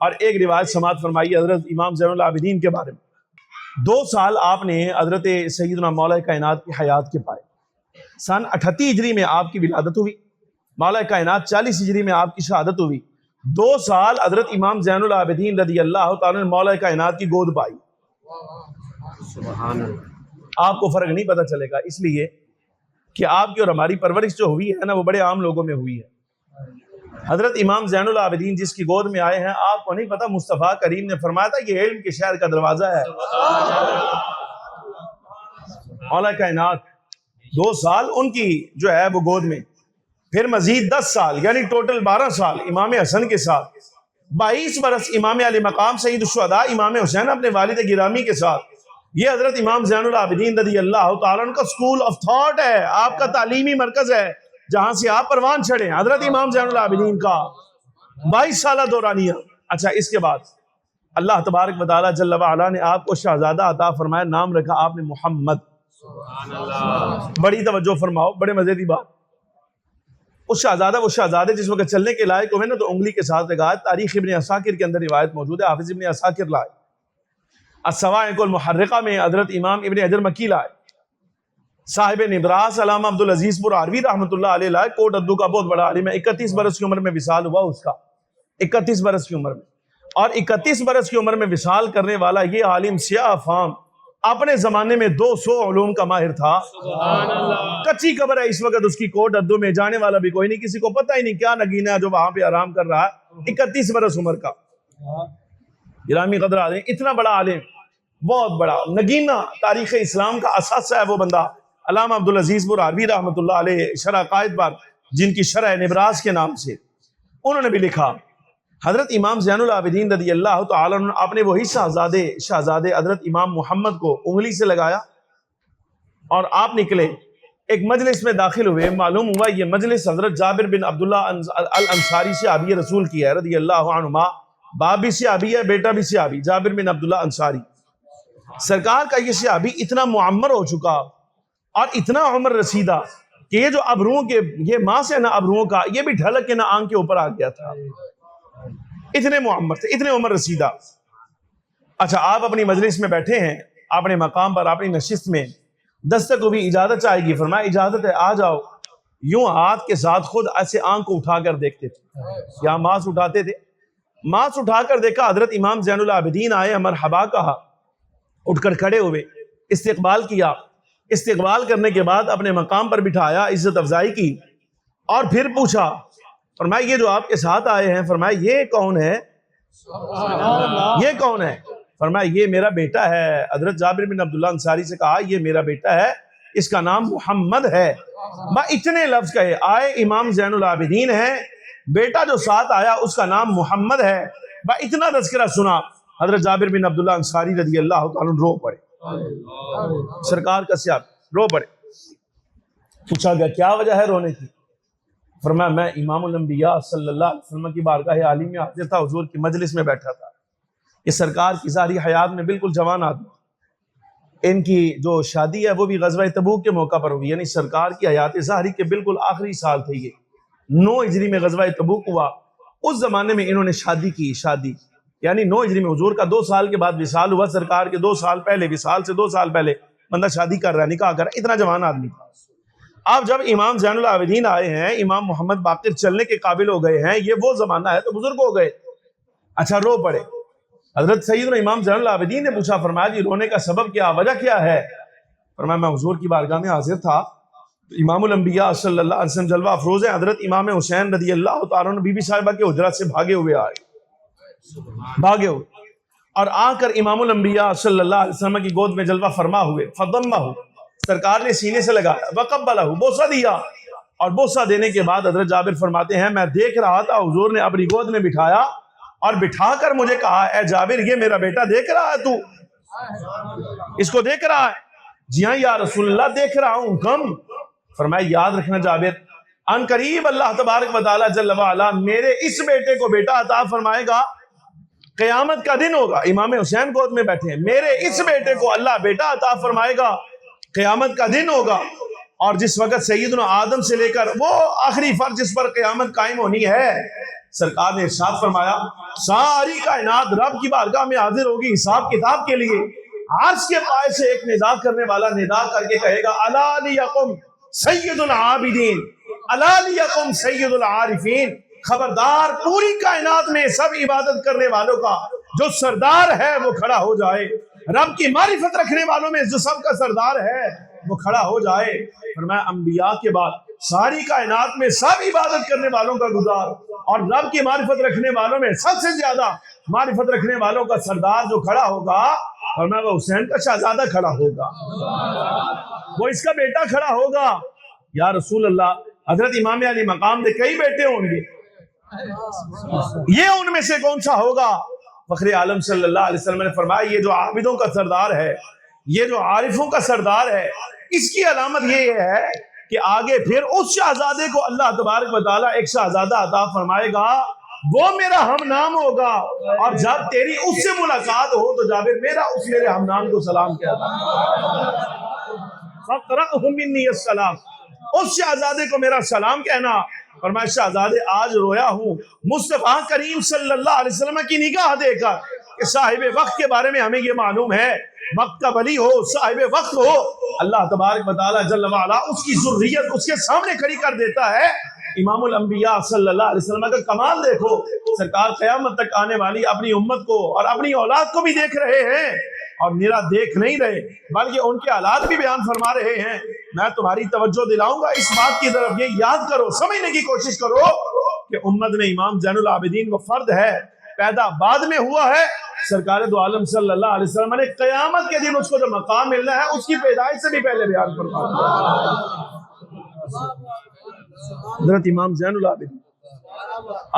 اور ایک روایت سماعت فرمائی حضرت امام زین العابدین کے بارے میں۔ 2 سال آپ نے حضرت سیدنا مولا کائنات کی حیات کے پائے۔ سن 38 ہجری میں آپ کی ولادت ہوئی، مولا کائنات 40 ہجری میں آپ کی شہادت ہوئی۔ 2 سال حضرت امام زین العابدین رضی اللہ تعالیٰ نے مولا کائنات کی گود پائی۔ سبحان اللہ۔ آپ کو فرق نہیں پتہ چلے گا، اس لیے کہ آپ کی اور ہماری پرورش جو ہوئی ہے نا وہ بڑے عام لوگوں میں ہوئی ہے۔ حضرت امام زین العابدین جس کی گود میں آئے ہیں، آپ کو نہیں پتا مصطفیٰ کریم نے فرمایا تھا یہ علم کے شہر کا دروازہ ہے۔ مولا کائنات 2 سال ان کی جو ہے وہ گود میں، پھر مزید 10 سال یعنی ٹوٹل 12 سال امام حسن کے ساتھ، 22 برس امام علی مقام سید الشہداء امام حسین اپنے والد گرامی کے ساتھ۔ یہ حضرت امام زین العابدین رضی اللہ تعالیٰ عنہ کا اسکول آف تھاٹ ہے، آپ کا تعلیمی مرکز ہے جہاں سے آپ پروان چڑھیں۔ حضرت امام زین العابدین کا 22 سالہ دورانیہ۔ اچھا، اس کے بعد اللہ تبارک و تعالیٰ جل وعلا نے آپ کو شہزادہ عطا فرمایا، نام رکھا آپ نے محمد۔ بڑی توجہ فرماؤ، بڑے مزے کی بات۔ وہ شہزادے جس وقت چلنے کے لائق ہوئے نا تو انگلی کے ساتھ لگا۔ تاریخ ابن عساکر کے اندر روایت موجود ہے، حافظ ابن عساکر لائے۔ الصواعق المحرقہ میں حضرت امام ابن حجر مکی لائے۔ صاحب نبراس علامہ عبدالعزیز پور عربی رحمۃ اللہ علیہ لائے، کوٹ ادو کا بہت بڑا عالم ہے۔ 31 برس کی عمر میں وصال ہوا اس کا، 31 برس کی عمر میں۔ اور 31 برس کی عمر میں وصال کرنے والا یہ عالم سیاہ فام اپنے زمانے میں 200 علوم کا ماہر تھا۔ کچی قبر ہے اس وقت اس کی، کوٹ ادو میں جانے والا بھی کوئی نہیں، کسی کو پتہ ہی نہیں کیا نگینہ ہے جو وہاں پہ آرام کر رہا ہے۔ 31 برس عمر کا گرامی قدر آدمی، اتنا بڑا عالم، بہت بڑا نگینہ، تاریخ اسلام کا اساس ہے وہ بندہ۔ علامہ عبدالعزیز پور عربی رحمۃ اللہ علیہ شرح قائد پر، جن کی شرح نبراس کے نام سے، انہوں نے بھی لکھا حضرت امام زین العابدین رضی اللہ تعالیٰ عنہ اپنے وہی شہزادے حضرت امام محمد کو انگلی سے لگایا اور آپ نکلے، ایک مجلس میں داخل ہوئے۔ معلوم ہوا یہ مجلس حضرت جابر بن عبداللہ الانصاری صحابی رسول کی ہے رضی اللہ عنہما۔ باپ بھی صحابی ہے، بیٹا بھی صحابی، جابر بن عبداللہ انصاری۔ سرکار کا یہ صحابی اتنا معمر ہو چکا اور اتنا عمر رسیدہ کہ یہ جو ابروؤں کے یہ ماں سے نہ ابروؤں کا یہ بھی ڈھلک کے نہ آنکھ کے اوپر آ گیا تھا، اتنے معمر تھے، اتنے عمر رسیدہ۔ اچھا، آپ اپنی مجلس میں بیٹھے ہیں، اپنے مقام پر، اپنی نشست میں، دستک کو بھی اجازت چاہے گی، فرمایا اجازت ہے آ جاؤ۔ یوں ہاتھ کے ساتھ خود ایسے آنکھ کو اٹھا کر دیکھتے تھے، یہاں ماس اٹھاتے تھے، ماس اٹھا کر دیکھا حضرت امام زین العابدین آئے، مرحبا کہا، اٹھ کر کھڑے ہوئے، استقبال کیا، استقبال کرنے کے بعد اپنے مقام پر بٹھایا، عزت افزائی کی، اور پھر پوچھا، فرمایا یہ جو آپ کے ساتھ آئے ہیں، فرمایا یہ کون ہے؟ یہ کون ہے؟ فرمایا یہ میرا بیٹا ہے۔ حضرت جابر بن عبداللہ انصاری سے کہا یہ میرا بیٹا ہے، اس کا نام محمد ہے۔ اتنے لفظ کہے، آئے امام زین العابدین ہیں، بیٹا جو ساتھ آیا اس کا نام محمد ہے، اتنا تذکرہ سنا، حضرت جابر بن عبداللہ انصاری رضی اللہ تعالیٰ عنہ رو پڑے، سرکار کا سیاب رو پڑے۔ پوچھا گیا کیا وجہ ہے رونے کی؟ فرمایا میں امام الانبیاء صلی اللہ علیہ وسلم کی بارگاہ عالی میں حاضر تھا، حضور کی مجلس میں بیٹھا تھا۔ یہ سرکار کی ظاہری حیات میں بالکل جوان آدمی، ان کی جو شادی ہے وہ بھی غزوہ تبوک کے موقع پر ہوئی، یعنی سرکار کی حیات ظاہری کے بالکل آخری سال تھے، یہ 9 ہجری میں غزوہ تبوک ہوا۔ اس زمانے میں انہوں نے شادی کی، یعنی 9 ہجری میں حضور کا 2 سال کے بعد وصال ہوا، سرکار کے 2 سال پہلے، وصال سے 2 سال پہلے بندہ شادی کر رہا ہے، نکاح کر رہا ہے، اتنا جوان آدمی تھا۔ اب جب امام زین العابدین آئے ہیں، امام محمد باقر چلنے کے قابل ہو گئے ہیں، یہ وہ زمانہ ہے تو بزرگ ہو گئے۔ اچھا، رو پڑے۔ حضرت سیدنا امام زین العابدین نے پوچھا، فرمایا جی رونے کا سبب کیا، وجہ کیا ہے؟ فرمایا میں حضور کی بارگاہ میں حاضر تھا، امام الانبیاء صلی اللہ علیہ وسلم جلوہ افروز ہیں، حضرت امام حسین رضی اللہ تعالیٰ عنہ بی بی صاحبہ کے حجرات سے بھاگے ہوئے اور آ کر امام الانبیاء صلی اللہ علیہ وسلم کی گود میں جلوہ فرما ہوئے، فضمہ، سرکار نے سینے سے لگایا، وقبلہ، بوسہ دیا، اور بوسہ دینے کے بعد حضرت جابر فرماتے ہیں میں دیکھ رہا تھا حضور نے اپنی گود میں بٹھایا اور بٹھا کر مجھے کہا اے جابر یہ میرا بیٹا دیکھ رہا ہے، تو اس کو دیکھ رہا ہے؟ جی ہاں یا رسول اللہ دیکھ رہا ہوں۔ کم؟ فرمایا یاد رکھنا جابر، ان قریب اللہ تبارک و تعالی جل وعلا میرے اس بیٹے کو بیٹا عطا فرمائے گا، قیامت کا دن ہوگا، امام حسین گود میں بیٹھے ہیں، میرے اس بیٹے کو اللہ بیٹا عطا فرمائے گا، قیامت کا دن ہوگا، اور جس وقت سیدنا آدم سے لے کر وہ آخری فرد جس پر قیامت قائم ہونی ہے، سرکار نے ارشاد فرمایا ساری کائنات رب کی بارگاہ میں حاضر ہوگی حساب کتاب کے لیے۔ عرش کے پائے سے ایک ندا کرنے والا ندا کر کے کہے گا الا لیکم سید العابدین الا لیکم سید العارفین، خبردار پوری کائنات میں سب عبادت کرنے والوں کا جو سردار ہے وہ کھڑا ہو جائے، رب کی معرفت رکھنے والوں میں جو سب کا سردار ہے وہ کھڑا ہو جائے۔ فرمایا انبیاء کے بعد ساری کائنات میں سب عبادت کرنے والوں کا گزار اور رب کی معرفت رکھنے والوں میں سب سے زیادہ معرفت رکھنے والوں کا سردار جو کھڑا ہوگا، فرمایا وہ حسین کا شہزادہ کھڑا ہوگا، وہ اس کا بیٹا کھڑا ہوگا۔ یا رسول اللہ، حضرت امام علی مقام میں کئی بیٹے ہوں گے، یہ ان میں سے کون سا ہوگا؟ فخر عالم صلی اللہ علیہ وسلم نے فرمایا یہ جو عابدوں کا سردار ہے، یہ جو عارفوں کا سردار ہے، اس کی علامت یہ ہے کہ آگے پھر اس شہزادے کو اللہ تبارک و تعالیٰ ایک شہزادہ عطا فرمائے گا، وہ میرا ہم نام ہوگا، اور جب تیری اس سے ملاقات ہو تو جابر میرا اس میرے ہم نام کو سلام کہتا فَقْرَأْهُ مِنِّي السَّلَامُ، اس شہزادے کو میرا سلام کہنا۔ فرمایا شہزادے آج رویا ہوں مصطفیٰ کریم صلی اللہ علیہ وسلم کی نگاہ دے کر کہ صاحب وقت کے بارے میں ہمیں یہ معلوم ہے، وقت کا ولی ہو، صاحب وقت ہو، اللہ تبارک و تعالیٰ جل وعلا اس کی ذریت اس کے سامنے کھڑی کر دیتا ہے۔ امام الانبیاء صلی اللہ علیہ وسلم کا کمال دیکھو، سرکار قیامت تک آنے والی اپنی امت کو اور اپنی اولاد کو بھی دیکھ رہے ہیں، اور میرا دیکھ نہیں رہے بلکہ ان کے حالات بھی بیان فرما رہے ہیں۔ میں تمہاری توجہ دلاؤں گا اس بات کی طرف، یہ یاد کرو، سمجھنے کی کوشش کرو کہ امت میں امام زین العابدین وہ فرد ہے، پیدا بعد میں ہوا ہے۔ سرکار دو عالم صلی اللہ علیہ وسلم نے قیامت کے دن اس کو جو مقام ملنا ہے اس کی پیدائش سے بھی پہلے بیان فرما دیا۔ حضرت امام زین العابدین،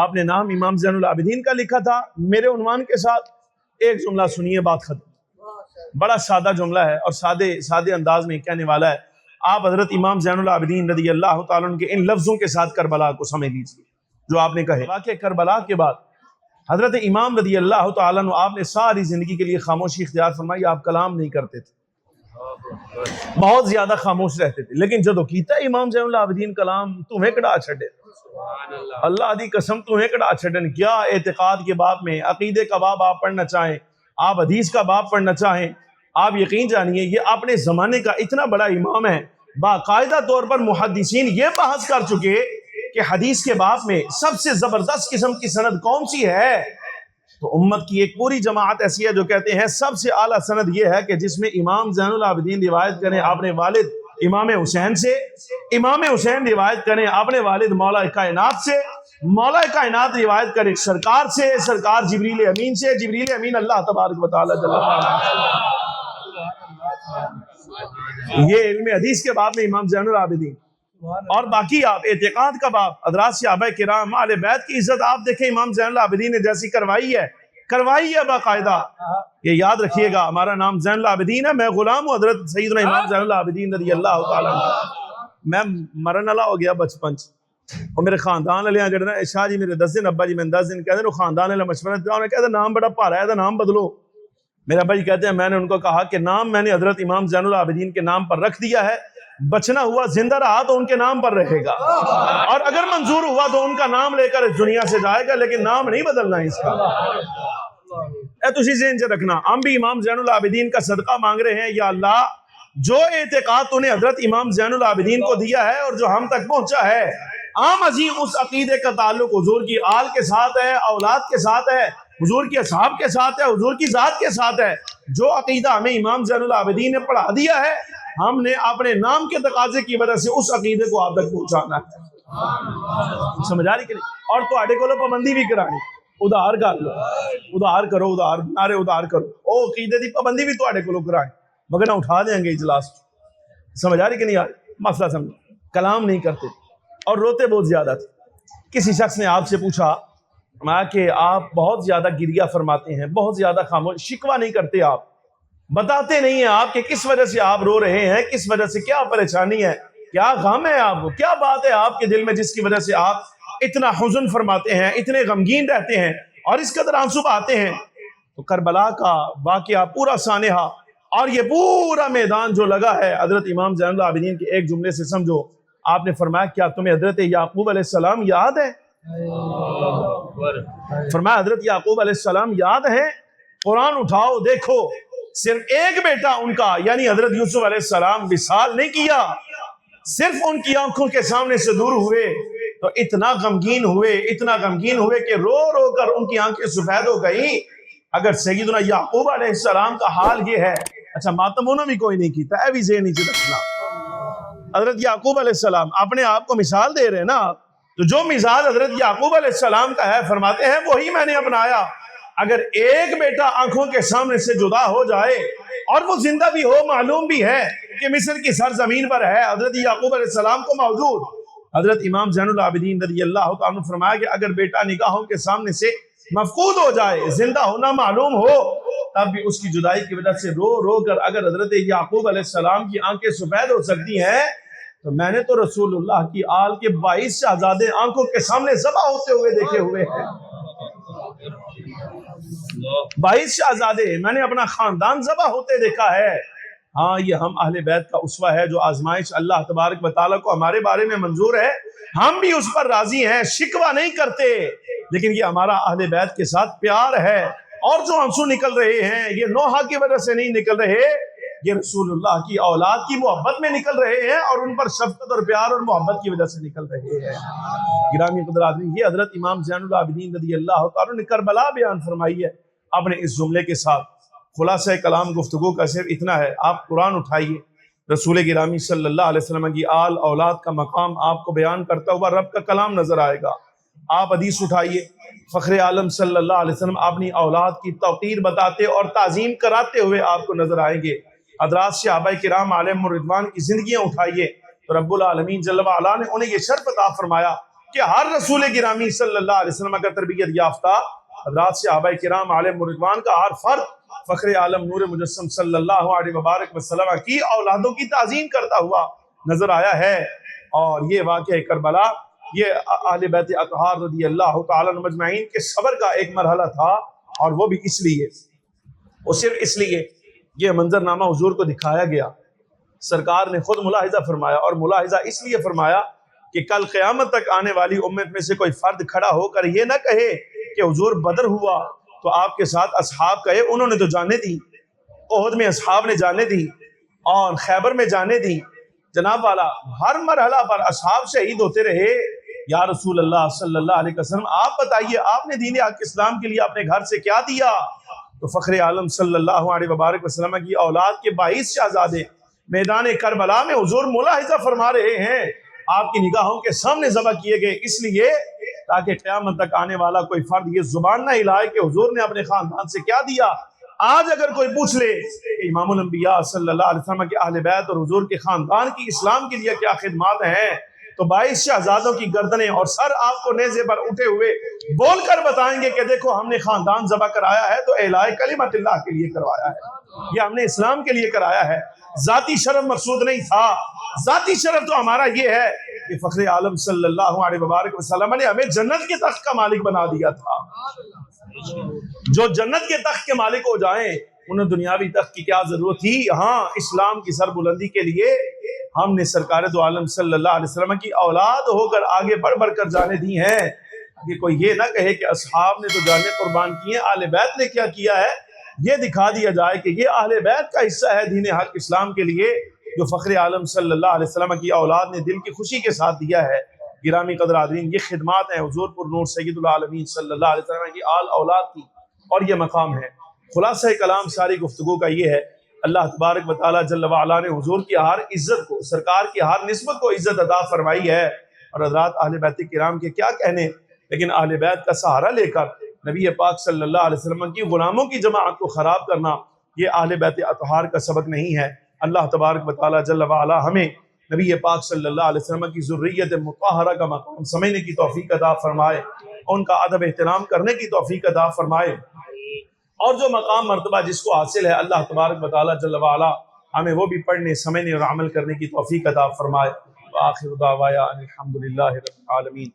آپ نے نام امام زین العابدین کا لکھا تھا، میرے عنوان کے ساتھ ایک جملہ سنیے، بات ختم۔ بڑا سادہ جملہ ہے اور سادے انداز میں کہنے والا ہے۔ آپ حضرت امام زین العابدین رضی اللہ تعالیٰ عنہ کے ان لفظوں کے ساتھ کربلا کو سمجھ لیجیے جو آپ نے کہے۔ واقعہ کربلا کے بعد حضرت امام رضی اللہ تعالیٰ عنہ آپ نے ساری زندگی کے لیے خاموشی اختیار فرمائی، آپ کلام نہیں کرتے تھے، بہت زیادہ خاموش رہتے تھے، لیکن جدو کیتا امام زین العابدین کلام تمہیں کڑا چھڑے، اللہ دی قسم تمہیں کڑا چھڑن۔ کیا اعتقاد کے باب میں عقیدے کا باب آپ پڑھنا چاہیں، آپ حدیث کا باب پڑھنا چاہیں، آپ یقین جانیے یہ اپنے زمانے کا اتنا بڑا امام ہے، باقاعدہ طور پر محدثین یہ بحث کر چکے کہ حدیث کے باب میں سب سے زبردست قسم کی سند کون سی ہے، تو امت کی ایک پوری جماعت ایسی ہے جو کہتے ہیں سب سے اعلیٰ سند یہ ہے کہ جس میں امام زین العابدین روایت کریں اپنے والد امام حسین سے، امام حسین روایت کریں اپنے والد مولا کائنات سے، مولا کائنات روایت کریں سرکار سے، سرکار جبریل امین سے، جبریل امین اللہ تبارک و تعالی جل وعلا۔ یہ علم حدیث کے باب میں امام زین العابدین، اور باقی آپ اعتقاد کا باب، حضرات صحابہ کرام اہل بیت کی عزت آپ دیکھیں امام زین العابدین نے جیسی کروائی ہے باقاعدہ۔ یہ یاد رکھیے گا ہمارا نام زین العابدین ہے، میں غلام ہوں حضرت سیدنا امام زین العابدین رضی اللہ تعالیٰ عنہ۔ میں مرن والا ہو گیا بچپن اور میرے خاندان والے جڑے نا شاہ جی میرے 10 دن، ابا جی میں 10 دن کہتے ہیں، خاندان والے مشورہ دیا، انہوں نے کہا نام بڑا بھارا ہے، نام بدلو۔ میرے ابا جی کہتے ہیں میں نے ان کو کہا کہ نام میں نے حضرت امام زین العابدین کے نام پر رکھ دیا ہے، بچنا ہوا زندہ رہا تو ان کے نام پر رہے گا، اور اگر منظور ہوا تو ان کا نام لے کر اس دنیا سے جائے گا، لیکن نام نہیں بدلنا اس کا۔ اے تسی ذہن سے رکھنا، ہم بھی امام زین العابدین کا صدقہ مانگ رہے ہیں، یا اللہ جو اعتقاد تو نے حضرت امام زین العابدین کو دیا ہے اور جو ہم تک پہنچا ہے، عام عظیم اس عقیدے کا تعلق حضور کی آل کے ساتھ ہے، اولاد کے ساتھ ہے، حضور کی اصحاب کے ساتھ ہے، حضور کی ذات کے ساتھ ہے۔ جو عقیدہ ہمیں امام زین العابدین نے پڑھا دیا ہے، ہم نے اپنے نام کے تقاضے کی وجہ سے اس عقیدے کو آپ تک پہنچانا ہے، سمجھ آ رہی کہ نہیں؟ اور تو آڑے کو پابندی بھی کرانی، ادھار کر لو، ادھار کرو، ادھار نعرے ادھار کرو، او عقیدے دی پابندی بھی تو آڑے کو کرانی، مگر نہ اٹھا دیں گے اجلاس، سمجھ آ رہی کہ نہیں؟ آ رہی مسئلہ سمجھ، کلام نہیں کرتے اور روتے بہت زیادہ تھے۔ کسی شخص نے آپ سے پوچھا کہ آپ بہت زیادہ گریہ فرماتے ہیں، بہت زیادہ خاموش، شکوہ نہیں کرتے، آپ بتاتے نہیں ہیں آپ کہ کس وجہ سے آپ رو رہے ہیں، کس وجہ سے کیا پریشانی ہے، کیا غم ہے آپ کو، کیا بات ہے آپ کے دل میں جس کی وجہ سے آپ اتنا حزن فرماتے ہیں، اتنے غمگین رہتے ہیں اور اس قدر آنسو بہاتے ہیں۔ تو کربلا کا واقعہ پورا سانحہ اور یہ پورا میدان جو لگا ہے حضرت امام زین العابدین کے ایک جملے سے سمجھو. آپ نے فرمایا کیا تمہیں حضرت یعقوب علیہ السلام یاد ہے؟ فرمایا حضرت یعقوب علیہ السلام یاد ہے. قرآن اٹھاؤ دیکھو، صرف ایک بیٹا ان کا یعنی حضرت یوسف علیہ السلام وصال نہیں کیا، صرف ان کی آنکھوں کے سامنے سے دور ہوئے تو اتنا غمگین ہوئے کہ رو رو کر ان کی آنکھیں سفید ہو گئی. اگر سیدنا یعقوب علیہ السلام کا حال یہ ہے، اچھا ماتم انہوں بھی کوئی نہیں کیتا، اے بھی ذہنی سے رکھنا. حضرت یعقوب علیہ السلام اپنے آپ کو مثال دے رہے ہیں نا، تو جو مثال حضرت یعقوب علیہ السلام کا ہے فرماتے ہیں وہی میں نے اپنایا. اگر ایک بیٹا آنکھوں کے سامنے سے جدا ہو جائے اور وہ زندہ بھی ہو، معلوم بھی ہے کہ مصر کی سرزمین پر ہے، حضرت یعقوب علیہ السلام کو موجود. حضرت امام زین العابدین رضی اللہ تعالیٰ عنہ فرمایا کہ اگر بیٹا نگاہوں کے سامنے سے مفقود ہو جائے، زندہ ہونا معلوم ہو، تب بھی اس کی جدائی کی وجہ سے رو رو کر اگر حضرت یعقوب علیہ السلام کی آنکھیں سفید ہو سکتی ہیں تو میں نے تو رسول اللہ کی آل کے 22 شہزادے آنکھوں کے سامنے ذبح ہوتے ہوئے دیکھے ہوئے ہیں. 22 شہزادے، میں نے اپنا خاندان ذبح ہوتے دیکھا ہے. ہاں یہ ہم اہل بیت کا اسوہ ہے، جو آزمائش اللہ تبارک و تعالیٰ کو ہمارے بارے میں منظور ہے ہم بھی اس پر راضی ہیں، شکوہ نہیں کرتے، لیکن یہ ہمارا اہل بیت کے ساتھ پیار ہے. اور جو آنسو نکل رہے ہیں یہ نوحہ کی وجہ سے نہیں نکل رہے، یہ رسول اللہ کی اولاد کی محبت میں نکل رہے ہیں اور ان پر شفقت اور پیار اور محبت کی وجہ سے نکل رہے ہیں. گرامی قدر آدمی، یہ حضرت امام زین العابدین رضی اللہ تعالیٰ نے کربلا بیان فرمائی ہے اپنے اس جملے کے ساتھ. خلاصہ کلام گفتگو کا صرف اتنا ہے، آپ قرآن اٹھائیے، رسول گرامی صلی اللہ علیہ وسلم کی آل اولاد کا مقام آپ کو بیان کرتا ہوا رب کا کلام نظر آئے گا. آپ حدیث اٹھائیے، فخر عالم صلی اللہ علیہ وسلم اپنی اولاد کی توقیر بتاتے اور تعظیم کراتے ہوئے آپ کو نظر آئیں گے. حضرات صحابہ کرام علیہم الرضوان کی زندگیاں اٹھائیے تو رب العالمین جل وعلا نے انہیں یہ شرف عطا فرمایا کہ ہر رسول گرامی صلی اللہ علیہ وسلم کا تربیت یافتہ حضرات صحابہ کرام علیہم الرضوان کا ہر فرد فخر عالم نور مجسم صلی اللہ علیہ وبارک وسلم کی اولادوں کی تعظیم کرتا ہوا نظر آیا ہے. اور یہ واقعہ کربلا یہ اہل بیت اطہار رضی اللہ تعالیٰ مجمعین کے صبر کا ایک مرحلہ تھا، اور وہ بھی اس لیے، وہ صرف اس لیے یہ منظرنامہ حضور کو دکھایا گیا. سرکار نے خود ملاحظہ فرمایا، اور ملاحظہ اس لیے فرمایا کہ کل قیامت تک آنے والی امت میں سے کوئی فرد کھڑا ہو کر یہ نہ کہے کہ حضور بدر ہوا تو آپ کے ساتھ اصحاب کہے انہوں نے تو جانیں دی، احد میں اصحاب نے جانیں دی اور خیبر میں جانیں دی. جناب والا ہر مرحلہ پر اصحاب شہید ہوتے رہے. یا رسول اللہ صلی اللہ علیہ وسلم آپ بتائیے آپ نے دین حق اسلام کے لیے اپنے گھر سے کیا دیا؟ تو فخر عالم صلی اللہ علیہ وبارک وسلم کی اولاد کے 22 شہزادے میدان کربلا میں حضور ملاحظہ فرما رہے ہیں، آپ کی نگاہوں کے سامنے ذبح کیے گئے، اس لیے تاکہ قیامت تک آنے والا کوئی فرد یہ زبان نہ ہلائے کہ حضور نے اپنے خاندان سے کیا دیا. آج اگر کوئی پوچھ لے کہ امام الانبیاء صلی اللہ علیہ وسلم کے اہل بیت اور حضور کے خاندان کی اسلام کے لیے کیا خدمات ہیں، تو 22 شہزادوں کی گردنیں اور سر آپ کو نیزے پر اٹھے ہوئے بول کر بتائیں گے کہ دیکھو ہم نے خاندان ذبح کرایا ہے تو اعلاء کلمت اللہ کے لیے کروایا ہے، یہ ہم نے اسلام کے لیے کرایا ہے. ذاتی شرف مقصود نہیں تھا، ذاتی شرف تو ہمارا یہ ہے کہ فخر عالم صلی اللہ علیہ وبارک وسلم نے ہمیں جنت کے تخت کا مالک بنا دیا تھا. جو جنت کے تخت کے مالک ہو جائیں انہیں دنیاوی تخت کی کیا ضرورت تھی. ہاں اسلام کی سر بلندی کے لیے ہم نے سرکار دو عالم صلی اللہ علیہ وسلم کی اولاد ہو کر آگے بڑھ بڑھ کر جانے دی ہیں کہ کوئی یہ نہ کہے کہ اصحاب نے تو جانے قربان کی ہیں، اہل بیت نے کیا کیا ہے. یہ دکھا دیا جائے کہ یہ اہل بیت کا حصہ ہے دین حق اسلام کے لیے جو فخر عالم صلی اللہ علیہ وسلم کی اولاد نے دل کی خوشی کے ساتھ دیا ہے. گرامی قدر عالمین، یہ خدمات ہیں حضور پر نور سید العالمین صلی اللہ علیہ وسلم کی آل اولاد کی، اور یہ مقام ہے. خلاصہ کلام ساری گفتگو کا یہ ہے، اللہ تبارک و تعالیٰ جل وعلا نے حضور کی ہر عزت کو، سرکار کی ہر نسبت کو عزت عطا فرمائی ہے. اور حضرات اہل بیت کرام کے کیا کہنے، لیکن اہل بیت کا سہارا لے کر نبی پاک صلی اللہ علیہ وسلم کی غلاموں کی جماعت کو خراب کرنا یہ اہل بیت اطہار کا سبق نہیں ہے. اللہ تبارک و تعالیٰ جل وعلا ہمیں نبی پاک صلی اللہ علیہ وسلم کی ذریت مطہرہ کا مقام سمجھنے کی توفیق عطا فرمائے، ان کا ادب احترام کرنے کی توفیق عطا فرمائے، اور جو مقام مرتبہ جس کو حاصل ہے اللہ تبارک و تعالیٰ جل وعلا ہمیں وہ بھی پڑھنے سمجھنے اور عمل کرنے کی توفیق عطا فرمائے. وآخر دعوانا الحمدللہ رب العالمین.